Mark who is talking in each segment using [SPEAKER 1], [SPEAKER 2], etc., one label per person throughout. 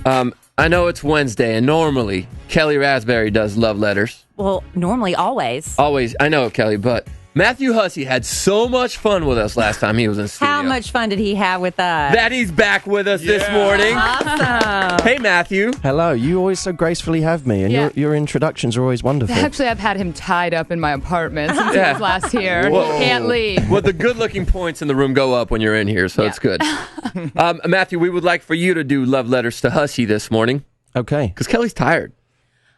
[SPEAKER 1] I know it's Wednesday, and normally Kelly Raspberry does love letters.
[SPEAKER 2] Well, normally, always.
[SPEAKER 1] Always. I know, Kelly, but Matthew Hussey had so much fun with us last time he was in studio.
[SPEAKER 2] How much fun did he have with us?
[SPEAKER 1] That he's back with us this morning.
[SPEAKER 2] Awesome.
[SPEAKER 1] Hey, Matthew.
[SPEAKER 3] Hello. You always so gracefully have me, and your introductions are always wonderful.
[SPEAKER 4] Actually, I've had him tied up in my apartment since he was last here.
[SPEAKER 1] Whoa.
[SPEAKER 4] Can't leave.
[SPEAKER 1] Well, the good-looking points in the room go up when you're in here, so it's good. Matthew, we would like for you to do love letters to Hussey this morning.
[SPEAKER 3] Okay.
[SPEAKER 1] Because Kelly's tired.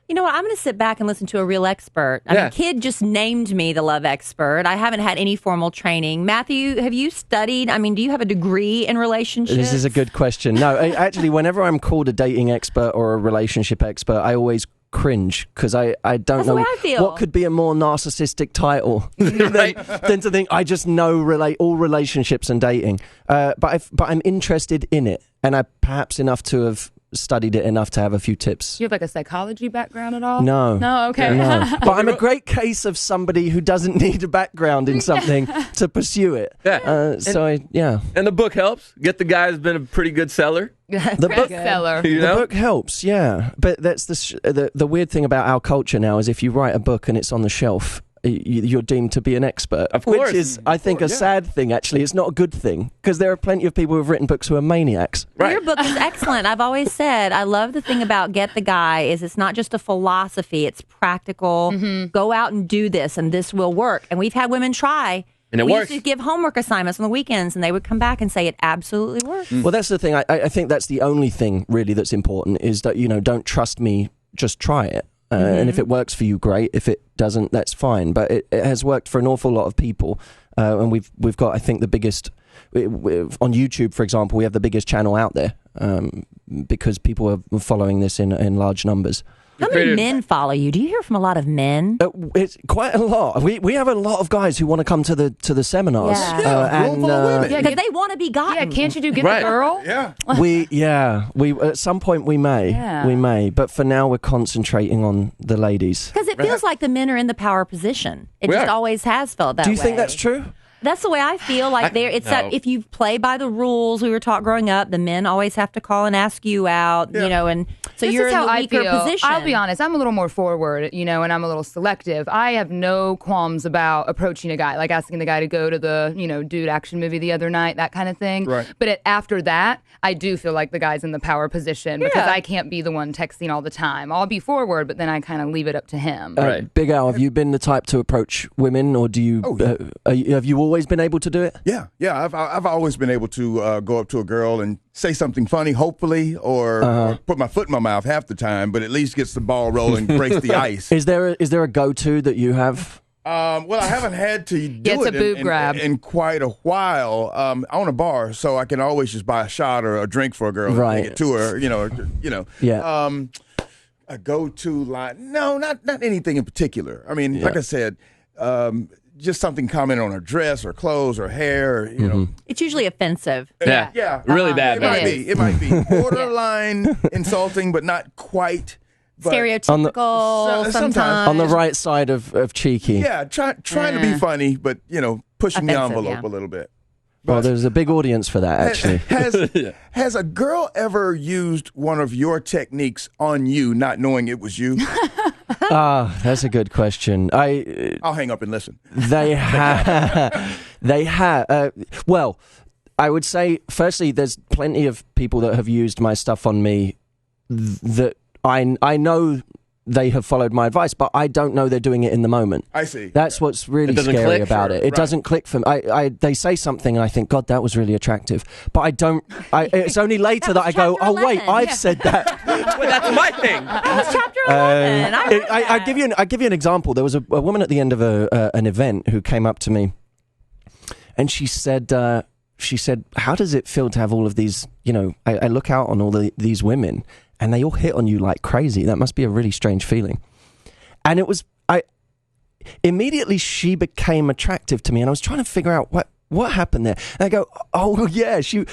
[SPEAKER 2] You know what? I'm going to sit back and listen to a real expert. I mean, Kid just named me the love expert. I haven't had any formal training. Matthew, have you studied? I mean, do you have a degree in relationships?
[SPEAKER 3] This is a good question. No, actually, whenever I'm called a dating expert or a relationship expert, I always cringe because I don't
[SPEAKER 2] That's
[SPEAKER 3] know
[SPEAKER 2] the way I feel.
[SPEAKER 3] what could be a more narcissistic title than to think I just know all relationships and dating. But I'm interested in it, and I perhaps enough to have studied it enough to have a few tips.
[SPEAKER 4] Do you have like a psychology background at all?
[SPEAKER 3] No.
[SPEAKER 4] No? Okay.
[SPEAKER 3] No. But I'm a great case of somebody who doesn't need a background in something to pursue it.
[SPEAKER 1] Yeah.
[SPEAKER 3] And
[SPEAKER 1] the book helps. Get the Guy has been a pretty good seller.
[SPEAKER 3] The book
[SPEAKER 4] seller.
[SPEAKER 1] You know?
[SPEAKER 3] The book helps, yeah. But that's the weird thing about our culture now is if you write a book and it's on the shelf, you're deemed to be an expert.
[SPEAKER 1] Of course.
[SPEAKER 3] Which is, I think, a sad thing, actually. It's not a good thing because there are plenty of people who have written books who are maniacs.
[SPEAKER 1] Right.
[SPEAKER 2] Your book is excellent. I've always said I love the thing about Get the Guy is it's not just a philosophy. It's practical.
[SPEAKER 4] Mm-hmm.
[SPEAKER 2] Go out and do this and this will work. And we've had women try.
[SPEAKER 1] And it
[SPEAKER 2] we
[SPEAKER 1] works.
[SPEAKER 2] used to give homework assignments on the weekends and they would come back and say it absolutely works.
[SPEAKER 3] Well, that's the thing. I think that's the only thing really that's important is that, don't trust me, just try it. And if it works for you, great. If it doesn't, that's fine. But it has worked for an awful lot of people. And we've got, I think, the biggest... on YouTube, for example, we have the biggest channel out there because people are following this in large numbers.
[SPEAKER 2] How many men follow you? Do you hear from a lot of men?
[SPEAKER 3] It's quite a lot. We have a lot of guys who want to come to the seminars.
[SPEAKER 2] Yeah. Because they want to be gotten.
[SPEAKER 4] Yeah, can't you do Get the Girl?
[SPEAKER 5] Yeah.
[SPEAKER 3] we at some point we may, but for now we're concentrating on the ladies.
[SPEAKER 2] Because it feels like the men are in the power position. It
[SPEAKER 1] We
[SPEAKER 2] just
[SPEAKER 1] are.
[SPEAKER 2] always has felt that way.
[SPEAKER 3] Do you think that's true?
[SPEAKER 2] That's the way I feel. Like it's that if you play by the rules we were taught growing up, the men always have to call and ask you out, and so
[SPEAKER 4] This
[SPEAKER 2] you're
[SPEAKER 4] is
[SPEAKER 2] in
[SPEAKER 4] how
[SPEAKER 2] the
[SPEAKER 4] I
[SPEAKER 2] weaker
[SPEAKER 4] feel.
[SPEAKER 2] position.
[SPEAKER 4] I'll be honest, I'm a little more forward, and I'm a little selective. I have no qualms about approaching a guy, like asking the guy to go to the, dude action movie the other night, that kind of thing.
[SPEAKER 5] Right.
[SPEAKER 4] But after that, I do feel like the guy's in the power position because I can't be the one texting all the time. I'll be forward, but then I kind of leave it up to him.
[SPEAKER 1] Right.
[SPEAKER 3] Big Al, have you been the type to approach women, or do you? Have you always been able to do it?
[SPEAKER 5] Yeah. I've always been able to go up to a girl and say something funny, hopefully, or put my foot in my mouth half the time, but at least gets the ball rolling, breaks the ice.
[SPEAKER 3] Is there a go-to that you have?
[SPEAKER 5] Well, I haven't had to do
[SPEAKER 4] it's
[SPEAKER 5] it
[SPEAKER 4] a boob grab.
[SPEAKER 5] in quite a while. I own a bar, so I can always just buy a shot or a drink for a girl and take it to her.
[SPEAKER 3] Yeah.
[SPEAKER 5] A go-to line? No, not anything in particular. I mean, like I said, just something comment on her dress or clothes or hair.
[SPEAKER 2] It's usually offensive.
[SPEAKER 5] Yeah,
[SPEAKER 1] Really bad.
[SPEAKER 5] It might be borderline insulting, but not quite. But
[SPEAKER 2] Stereotypical sometimes.
[SPEAKER 3] On the right side of cheeky.
[SPEAKER 5] Yeah, trying to be funny, but pushing the
[SPEAKER 2] Offensive,
[SPEAKER 5] envelope a little bit.
[SPEAKER 3] Well, there's a big audience for that, actually.
[SPEAKER 5] Has a girl ever used one of your techniques on you, not knowing it was you?
[SPEAKER 3] That's a good question.
[SPEAKER 5] I'll hang up and listen.
[SPEAKER 3] They have. Well, I would say, firstly, there's plenty of people that have used my stuff on me that I know they have followed my advice, but I don't know they're doing it in the moment.
[SPEAKER 5] I see.
[SPEAKER 3] That's what's really
[SPEAKER 1] doesn't
[SPEAKER 3] scary
[SPEAKER 1] click?
[SPEAKER 3] about it. It doesn't click for me. They say something and I think, God, that was really attractive. But I don't. It's only later that I go,
[SPEAKER 2] chapter
[SPEAKER 3] oh, wait,
[SPEAKER 2] 11.
[SPEAKER 3] I've said that.
[SPEAKER 1] Well, that's my thing.
[SPEAKER 2] That was chapter 11.
[SPEAKER 3] I give you an example. There was a woman at the end of an event who came up to me, and she said, "How does it feel to have all of these? I look out on all these women, and they all hit on you like crazy. That must be a really strange feeling." And it was immediately she became attractive to me, and I was trying to figure out what happened there. And I go, oh yeah, she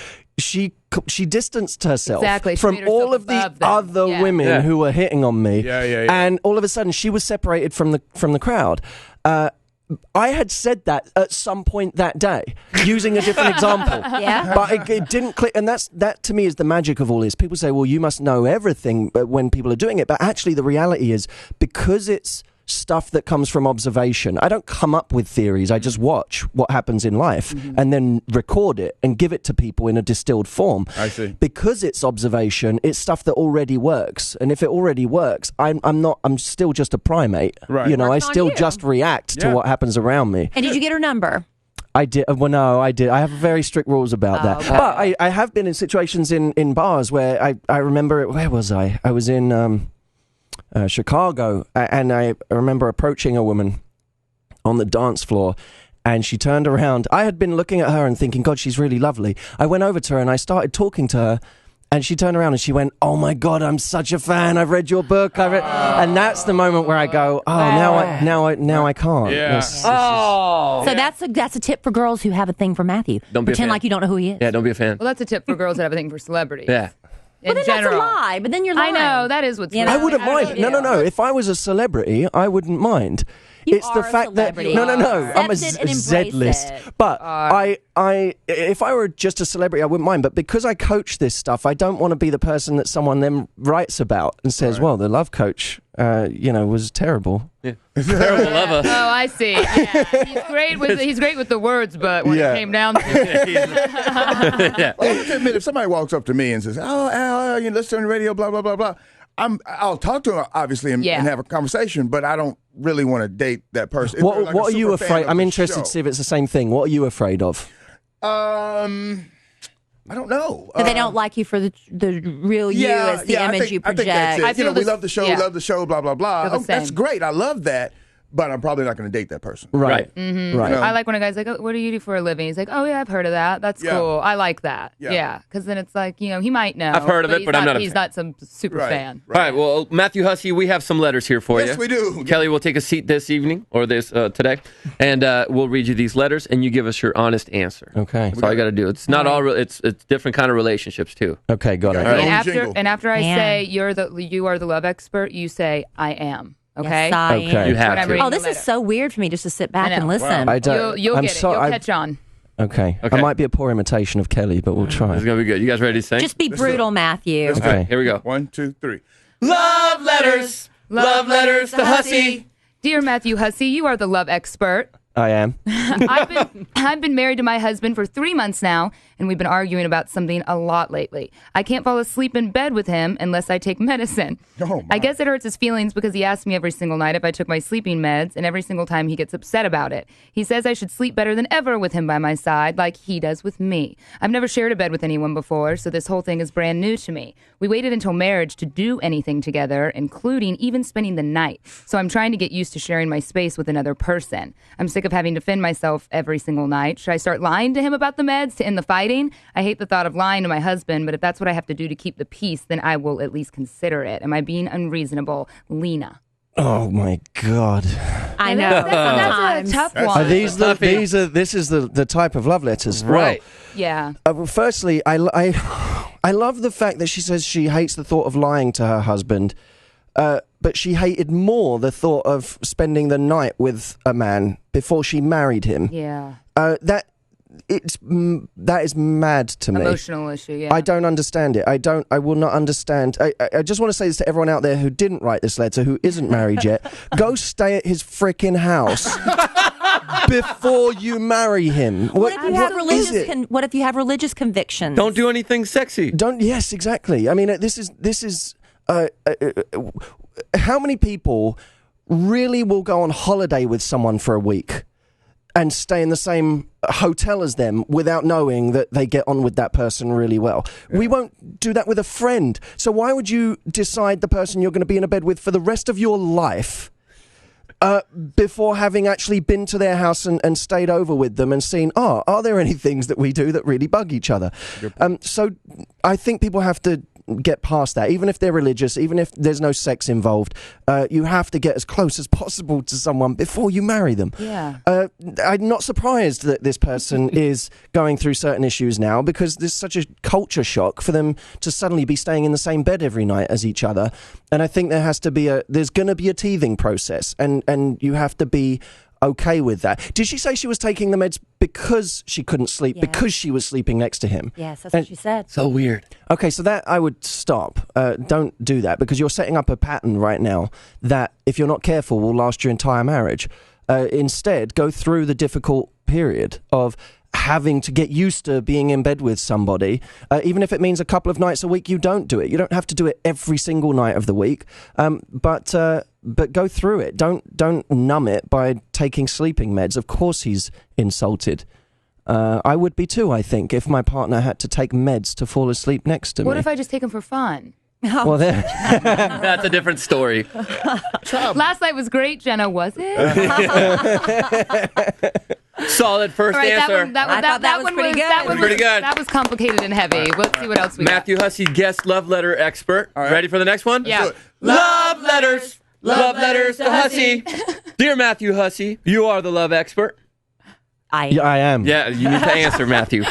[SPEAKER 3] distanced herself
[SPEAKER 4] Exactly. She
[SPEAKER 3] from
[SPEAKER 4] made herself
[SPEAKER 3] all of the
[SPEAKER 4] above them.
[SPEAKER 3] other
[SPEAKER 4] Yeah.
[SPEAKER 3] women who were hitting on me.
[SPEAKER 5] Yeah.
[SPEAKER 3] And all of a sudden, she was separated from the crowd. I had said that at some point that day, using a different example.
[SPEAKER 2] Yeah.
[SPEAKER 3] But it didn't click. And that to me is the magic of all this. People say, well, you must know everything when people are doing it. But actually, the reality is, because it's stuff that comes from observation, I don't come up with theories. I just watch what happens in life and then record it and give it to people in a distilled form.
[SPEAKER 5] I see.
[SPEAKER 3] Because it's observation, it's stuff that already works. And if it already works, I'm still just a primate.
[SPEAKER 5] Right.
[SPEAKER 3] You know,
[SPEAKER 2] Works
[SPEAKER 3] I
[SPEAKER 2] on
[SPEAKER 3] still
[SPEAKER 2] you.
[SPEAKER 3] just react to what happens around me.
[SPEAKER 2] And did you get her number?
[SPEAKER 3] I did. Well, no, I did. I have very strict rules about that.
[SPEAKER 2] Okay.
[SPEAKER 3] But I have been in situations in bars where I remember, where was I? I was in Chicago, and I remember approaching a woman on the dance floor, and she turned around. I had been looking at her and thinking, God, she's really lovely. I went over to her and I started talking to her, and she turned around and she went, oh my God, I'm such a fan. I've read your book. And that's the moment where I go, now I can't.
[SPEAKER 5] Yeah.
[SPEAKER 1] Oh.
[SPEAKER 2] So that's a tip for girls who have a thing for Matthew.
[SPEAKER 1] Don't be a
[SPEAKER 2] Pretend
[SPEAKER 1] fan.
[SPEAKER 2] like you don't know who he is.
[SPEAKER 1] Yeah, don't be a fan.
[SPEAKER 4] Well, that's a tip for girls that have a thing for celebrities.
[SPEAKER 1] Yeah.
[SPEAKER 4] In
[SPEAKER 2] Well, then
[SPEAKER 4] general.
[SPEAKER 2] that's a lie. But then you're
[SPEAKER 4] I
[SPEAKER 2] lying.
[SPEAKER 4] know, that is what's
[SPEAKER 2] You
[SPEAKER 4] wrong.
[SPEAKER 2] know,
[SPEAKER 3] I wouldn't mind. No. If I was a celebrity, I wouldn't mind.
[SPEAKER 2] You
[SPEAKER 3] It's
[SPEAKER 2] are
[SPEAKER 3] the
[SPEAKER 2] a
[SPEAKER 3] fact that
[SPEAKER 2] celebrity.
[SPEAKER 3] no. I'm a
[SPEAKER 2] Accept it and embrace
[SPEAKER 3] Z-list.
[SPEAKER 2] it.
[SPEAKER 3] But if I were just a celebrity, I wouldn't mind. But because I coach this stuff, I don't want to be the person that someone then writes about and says, "Well, the love coach, was terrible."
[SPEAKER 1] Yeah. Terrible lover.
[SPEAKER 4] Oh, I see. Yeah. He's great with the words, but when it came down to it,
[SPEAKER 1] Yeah.
[SPEAKER 5] Well, I have to admit, if somebody walks up to me and says, "Oh, Al, you listen on the radio, blah blah blah blah," I'll talk to him obviously and have a conversation, but I don't really want to date that person. If they're like
[SPEAKER 3] What
[SPEAKER 5] a
[SPEAKER 3] are you
[SPEAKER 5] super fan
[SPEAKER 3] afraid?
[SPEAKER 5] of
[SPEAKER 3] I'm
[SPEAKER 5] the
[SPEAKER 3] interested
[SPEAKER 5] show.
[SPEAKER 3] to see if it's the same thing. What are you afraid of?
[SPEAKER 5] I don't know.
[SPEAKER 2] That they don't like you for the real you as the image you project.
[SPEAKER 5] I think that's it.
[SPEAKER 4] feel
[SPEAKER 5] We love the show, blah blah blah.
[SPEAKER 4] Feel the
[SPEAKER 5] That's
[SPEAKER 4] same.
[SPEAKER 5] great. I love that, but I'm probably not going to date that person.
[SPEAKER 3] Right.
[SPEAKER 4] Mm-hmm.
[SPEAKER 3] Right.
[SPEAKER 4] I like when a guy's like, oh, what do you do for a living? He's like, oh, yeah, I've heard of that. That's
[SPEAKER 5] Yeah.
[SPEAKER 4] cool. I like that.
[SPEAKER 5] Yeah.
[SPEAKER 4] Yeah. Because then it's like, he might know.
[SPEAKER 1] I've heard of it, but I'm not a
[SPEAKER 4] He's
[SPEAKER 1] fan.
[SPEAKER 4] not some super fan.
[SPEAKER 1] All right, well, Matthew Hussey, we have some letters here for you.
[SPEAKER 5] Yes, we do.
[SPEAKER 1] Kelly will take a seat this evening, or this today, and we'll read you these letters, and you give us your honest answer.
[SPEAKER 3] Okay.
[SPEAKER 1] That's all you got to do. It's not all. It's different kind of relationships too.
[SPEAKER 3] Okay. Got it.
[SPEAKER 5] All right.
[SPEAKER 4] And after I
[SPEAKER 2] Man.
[SPEAKER 4] say you are the love expert, you say I am. Okay.
[SPEAKER 2] Yes, I
[SPEAKER 3] Okay.
[SPEAKER 2] am.
[SPEAKER 1] You have
[SPEAKER 4] When I'm
[SPEAKER 1] to.
[SPEAKER 4] reading
[SPEAKER 2] Oh,
[SPEAKER 4] the
[SPEAKER 2] this
[SPEAKER 4] letter.
[SPEAKER 2] is so weird for me just to sit back
[SPEAKER 4] I know.
[SPEAKER 2] and listen.
[SPEAKER 3] I don't.
[SPEAKER 4] You'll
[SPEAKER 3] I'm
[SPEAKER 4] get it.
[SPEAKER 3] sorry.
[SPEAKER 4] You'll catch on.
[SPEAKER 3] Okay.
[SPEAKER 1] Okay.
[SPEAKER 3] I might be a poor imitation of Kelly, but we'll try.
[SPEAKER 1] It's gonna be good. You guys ready to sing?
[SPEAKER 2] Just be brutal, Matthew.
[SPEAKER 5] Let's
[SPEAKER 3] Okay.
[SPEAKER 1] Here we go.
[SPEAKER 5] 1, 2, 3.
[SPEAKER 1] Love letters. Love letters to Hussey.
[SPEAKER 4] Dear Matthew Hussey, you are the love expert.
[SPEAKER 3] I am.
[SPEAKER 4] I've been married to my husband for 3 months now, and we've been arguing about something a lot lately. I can't fall asleep in bed with him unless I take medicine.
[SPEAKER 5] Oh, my.
[SPEAKER 4] I guess it hurts his feelings because he asks me every single night if I took my sleeping meds, and every single time he gets upset about it. He says I should sleep better than ever with him by my side, like he does with me. I've never shared a bed with anyone before, so this whole thing is brand new to me. We waited until marriage to do anything together, including even spending the night. So I'm trying to get used to sharing my space with another person. I'm sick of having to defend myself every single night. Should I start lying to him about the meds to end the fighting? I hate the thought of lying to my husband, but if that's what I have to do to keep the peace, then I will at least consider it. Am I being unreasonable? Lena.
[SPEAKER 3] Oh my God.
[SPEAKER 2] I know.
[SPEAKER 4] That's a tough one.
[SPEAKER 3] Are these the?
[SPEAKER 1] toughie.
[SPEAKER 3] These are. This is the type of love letters.
[SPEAKER 1] Right.
[SPEAKER 4] Yeah.
[SPEAKER 3] Well, firstly, I love the fact that she says she hates the thought of lying to her husband, but she hated more the thought of spending the night with a man before she married him.
[SPEAKER 4] Yeah.
[SPEAKER 3] That is mad to me.
[SPEAKER 4] Emotional issue, yeah.
[SPEAKER 3] I don't understand it. I will not understand. I just want to say this to everyone out there who didn't write this letter, who isn't married yet. Go stay at his freaking house before you marry him.
[SPEAKER 2] What if you have
[SPEAKER 3] what is
[SPEAKER 2] religious?
[SPEAKER 3] it?
[SPEAKER 2] What if you have religious convictions?
[SPEAKER 1] Don't do anything sexy.
[SPEAKER 3] Yes, exactly. I mean, this is. How many people really will go on holiday with someone for a week and stay in the same hotel as them without knowing that they get on with that person really well? Yeah. We won't do that with a friend. So why would you decide the person you're going to be in a bed with for the rest of your life before having actually been to their house and stayed over with them and seen, are there any things that we do that really bug each other? So I think people have to get past that. Even if they're religious, even if there's no sex involved, you have to get as close as possible to someone before you marry them.
[SPEAKER 4] Yeah.
[SPEAKER 3] I'm not surprised that this person is going through certain issues now, because there's such a culture shock for them to suddenly be staying in the same bed every night as each other. And I think there's going to be a teething process, and you have to be okay with that. Did she say she was taking the meds because she couldn't sleep, because she was sleeping next to him?
[SPEAKER 2] Yes, that's what she said.
[SPEAKER 1] So weird.
[SPEAKER 3] Okay, so that I would stop. Don't do that, because you're setting up a pattern right now that, if you're not careful, will last your entire marriage. Instead, go through the difficult period of having to get used to being in bed with somebody, even if it means a couple of nights a week you don't do it. You don't have to do it every single night of the week, but go through it. Don't numb it by taking sleeping meds. Of course he's insulted. I would be too, I think, if my partner had to take meds to fall asleep next to me.
[SPEAKER 4] What if I just take them for fun?
[SPEAKER 3] Well, there.
[SPEAKER 1] That's a different story.
[SPEAKER 4] Last night was great, Jenna, was it?
[SPEAKER 1] Solid first answer.
[SPEAKER 2] That was pretty good.
[SPEAKER 1] Pretty good.
[SPEAKER 4] That was complicated and heavy. Let's see what else we got.
[SPEAKER 1] Matthew Hussey, guest love letter expert.
[SPEAKER 5] All right.
[SPEAKER 1] Ready for the next one?
[SPEAKER 4] Yeah.
[SPEAKER 1] Love letters. Love letters to Hussey. Dear Matthew Hussey, you are the love expert.
[SPEAKER 3] Yeah, I am.
[SPEAKER 1] Yeah, you need to answer, Matthew.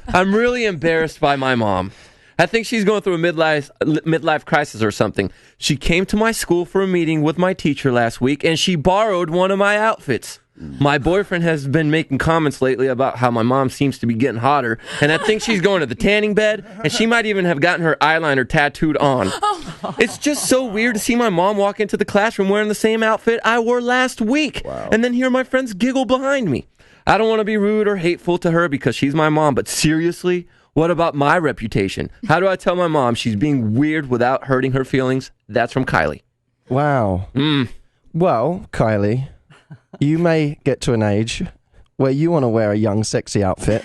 [SPEAKER 1] I'm really embarrassed by my mom. I think she's going through a midlife crisis or something. She came to my school for a meeting with my teacher last week, and she borrowed one of my outfits. My boyfriend has been making comments lately about how my mom seems to be getting hotter, and I think she's going to the tanning bed, and she might even have gotten her eyeliner tattooed on. It's just so weird to see my mom walk into the classroom wearing the same outfit I wore last week, and then hear my friends giggle behind me. I don't want to be rude or hateful to her because she's my mom, but seriously, what about my reputation? How do I tell my mom she's being weird without hurting her feelings? That's from Kylie.
[SPEAKER 3] Wow. Well, Kylie, you may get to an age where you want to wear a young, sexy outfit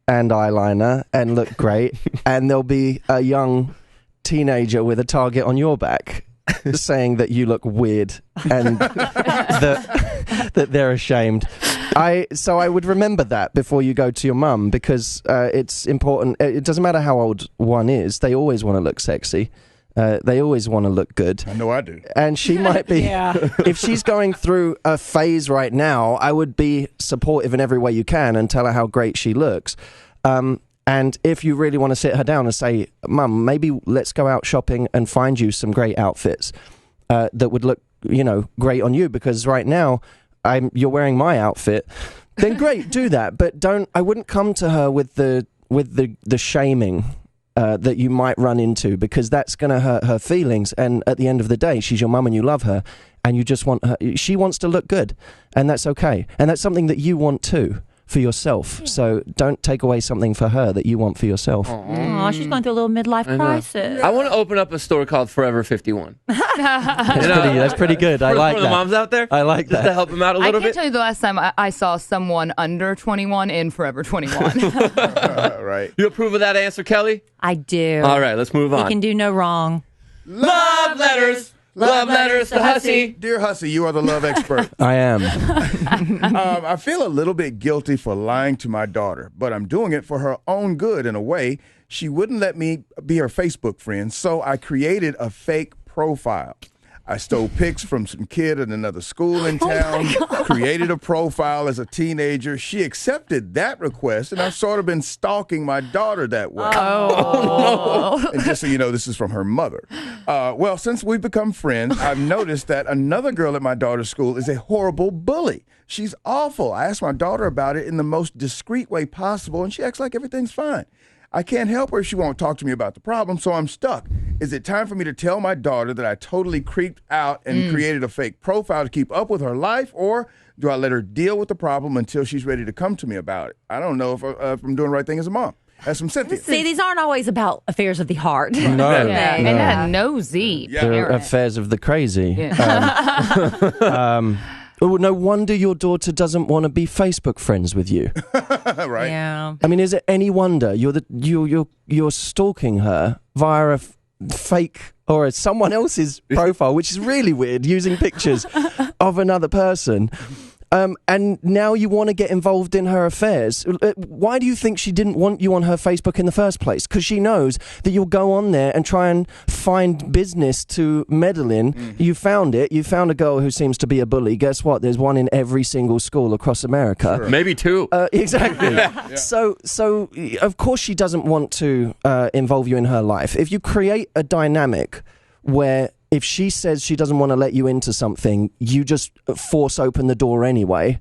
[SPEAKER 3] and eyeliner and look great, and there'll be a young teenager with a target on your back saying that you look weird and that they're ashamed. So I would remember that before you go to your mum, because it's important. It doesn't matter how old one is. They always want to look sexy. They always want to look good.
[SPEAKER 5] I know I do.
[SPEAKER 3] And she might be, if she's going through a phase right now, I would be supportive in every way you can and tell her how great she looks. And if you really want to sit her down and say, Mum, maybe let's go out shopping and find you some great outfits that would look, great on you, because right now you're wearing my outfit, then great, do that. But I wouldn't come to her with the shaming that you might run into, because that's going to hurt her feelings. And at the end of the day, she's your mum and you love her, and you just want her. She wants to look good, and that's okay. And that's something that you want too for yourself. So don't take away something for her that you want for yourself.
[SPEAKER 2] Oh, she's going through a little midlife crisis.
[SPEAKER 1] I want to open up a store called Forever 51.
[SPEAKER 3] That's pretty good. I like
[SPEAKER 1] for
[SPEAKER 3] that.
[SPEAKER 1] the moms out there.
[SPEAKER 3] I like
[SPEAKER 1] just
[SPEAKER 3] that.
[SPEAKER 1] to help them out a
[SPEAKER 4] I
[SPEAKER 1] little
[SPEAKER 4] can't
[SPEAKER 1] bit.
[SPEAKER 4] tell you the last time I saw someone under 21 in Forever 21.
[SPEAKER 5] Right.
[SPEAKER 1] You approve of that answer, Kelly?
[SPEAKER 2] I do.
[SPEAKER 1] All right, let's move
[SPEAKER 2] He
[SPEAKER 1] on.
[SPEAKER 2] can do no wrong.
[SPEAKER 1] Love letters. Love letters to Hussey.
[SPEAKER 5] Dear Hussey, you are the love expert.
[SPEAKER 3] I am.
[SPEAKER 5] I feel a little bit guilty for lying to my daughter, but I'm doing it for her own good in a way. She wouldn't let me be her Facebook friend, so I created a fake profile. I stole pics from some kid at another school in town, created a profile as a teenager. She accepted that request, and I've sort of been stalking my daughter that way.
[SPEAKER 2] Oh, no.
[SPEAKER 5] And just so you know, this is from her mother. Well, since we've become friends, I've noticed that another girl at my daughter's school is a horrible bully. She's awful. I asked my daughter about it in the most discreet way possible, and she acts like everything's fine. I can't help her if she won't talk to me about the problem, so I'm stuck. Is it time for me to tell my daughter that I totally creeped out and created a fake profile to keep up with her life, or do I let her deal with the problem until she's ready to come to me about it? I don't know if I'm doing the right thing as a mom. That's from Cynthia.
[SPEAKER 2] See, these aren't always about affairs of the heart.
[SPEAKER 3] No.
[SPEAKER 4] And that nosy.
[SPEAKER 5] Yeah.
[SPEAKER 3] They're affairs of the crazy. No wonder your daughter doesn't want to be Facebook friends with you.
[SPEAKER 5] Right?
[SPEAKER 2] Yeah.
[SPEAKER 3] I mean, is it any wonder you're stalking her via a fake or someone else's profile, which is really weird, using pictures of another person. And now you want to get involved in her affairs. Why do you think she didn't want you on her Facebook in the first place? Because she knows that you'll go on there and try and find business to meddle in. You found it. You found a girl who seems to be a bully. Guess what? There's one in every single school across America.
[SPEAKER 5] Sure.
[SPEAKER 1] Maybe two.
[SPEAKER 3] Exactly.
[SPEAKER 5] Yeah.
[SPEAKER 3] So of course she doesn't want to involve you in her life. If you create a dynamic where if she says she doesn't want to let you into something, you just force open the door anyway.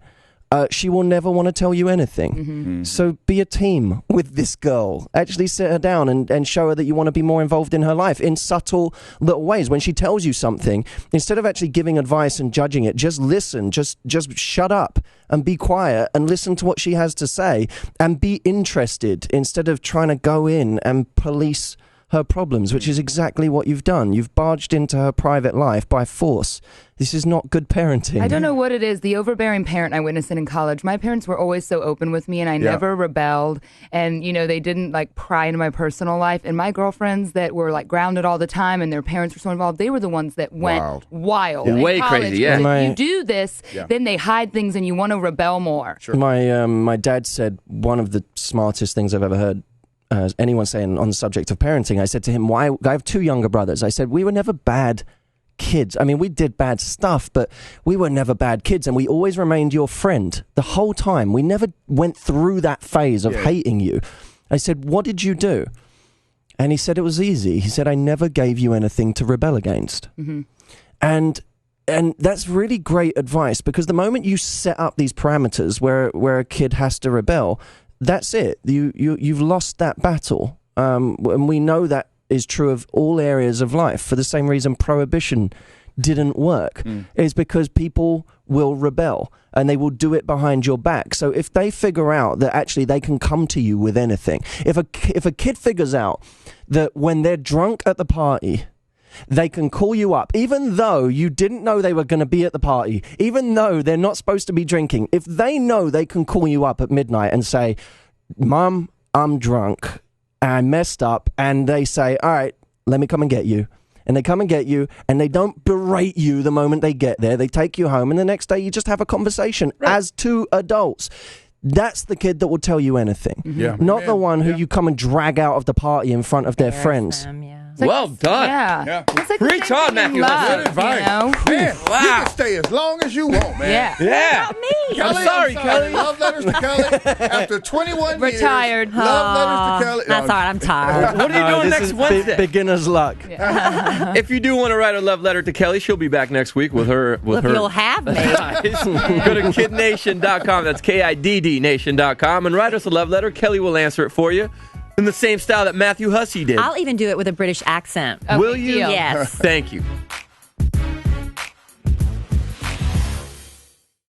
[SPEAKER 3] She will never want to tell you anything. So be a team with this girl. Actually sit her down and show her that you want to be more involved in her life in subtle little ways. When she tells you something, instead of actually giving advice and judging it, just listen. Just shut up and be quiet and listen to what she has to say and be interested instead of trying to go in and police her problems, which is exactly what you've done. You've barged into her private life by force. This is not good parenting.
[SPEAKER 4] I don't know what it is. The overbearing parent I witnessed it in college. My parents were always so open with me, and I never rebelled. And, they didn't, pry into my personal life. And my girlfriends that were, grounded all the time and their parents were so involved, they were the ones that went wild.
[SPEAKER 1] Way crazy, yeah.
[SPEAKER 4] If you do this, then they hide things and you want to rebel more.
[SPEAKER 3] Sure. My dad said one of the smartest things I've ever heard anyone saying on the subject of parenting. I said to him, I have 2 younger brothers. I said, we were never bad kids. I mean, we did bad stuff, but we were never bad kids, and we always remained your friend the whole time. We never went through that phase of hating you. I said, what did you do? And he said it was easy. He said, I never gave you anything to rebel against. And that's really great advice, because the moment you set up these parameters where a kid has to rebel, that's it. You've lost that battle. And we know that is true of all areas of life. For the same reason prohibition didn't work, is because people will rebel and they will do it behind your back. So if they figure out that actually they can come to you with anything, if a kid figures out that when they're drunk at the party, they can call you up, even though you didn't know they were going to be at the party, even though they're not supposed to be drinking. If they know they can call you up at midnight and say, Mom, I'm drunk, I messed up, and they say, all right, let me come and get you. And they come and get you, and they don't berate you the moment they get there. They take you home, and the next day you just have a conversation as 2 adults. That's the kid that will tell you anything. Not the one who you come and drag out of the party in front of their friends.
[SPEAKER 1] Well done.
[SPEAKER 4] Yeah. It's like
[SPEAKER 1] Preach on, Matthew.
[SPEAKER 5] Good advice. Man, you can stay as long as you want, man.
[SPEAKER 1] Yeah.
[SPEAKER 2] Not me.
[SPEAKER 1] I'm sorry, Kelly.
[SPEAKER 5] Love letters to Kelly. After 21
[SPEAKER 4] Retired.
[SPEAKER 5] years, love letters to Kelly.
[SPEAKER 2] That's all right. I'm tired.
[SPEAKER 1] What are you doing next Wednesday?
[SPEAKER 3] Beginner's luck.
[SPEAKER 1] If you do want to write a love letter to Kelly, she'll be back next week with her.
[SPEAKER 2] If you'll have me.
[SPEAKER 1] Go to kiddnation.com. That's KIDD nation.com and write us a love letter. Kelly will answer it for you in the same style that Matthew Hussey did.
[SPEAKER 2] I'll even do it with a British accent.
[SPEAKER 1] Will you?
[SPEAKER 2] Yes.
[SPEAKER 1] Thank you.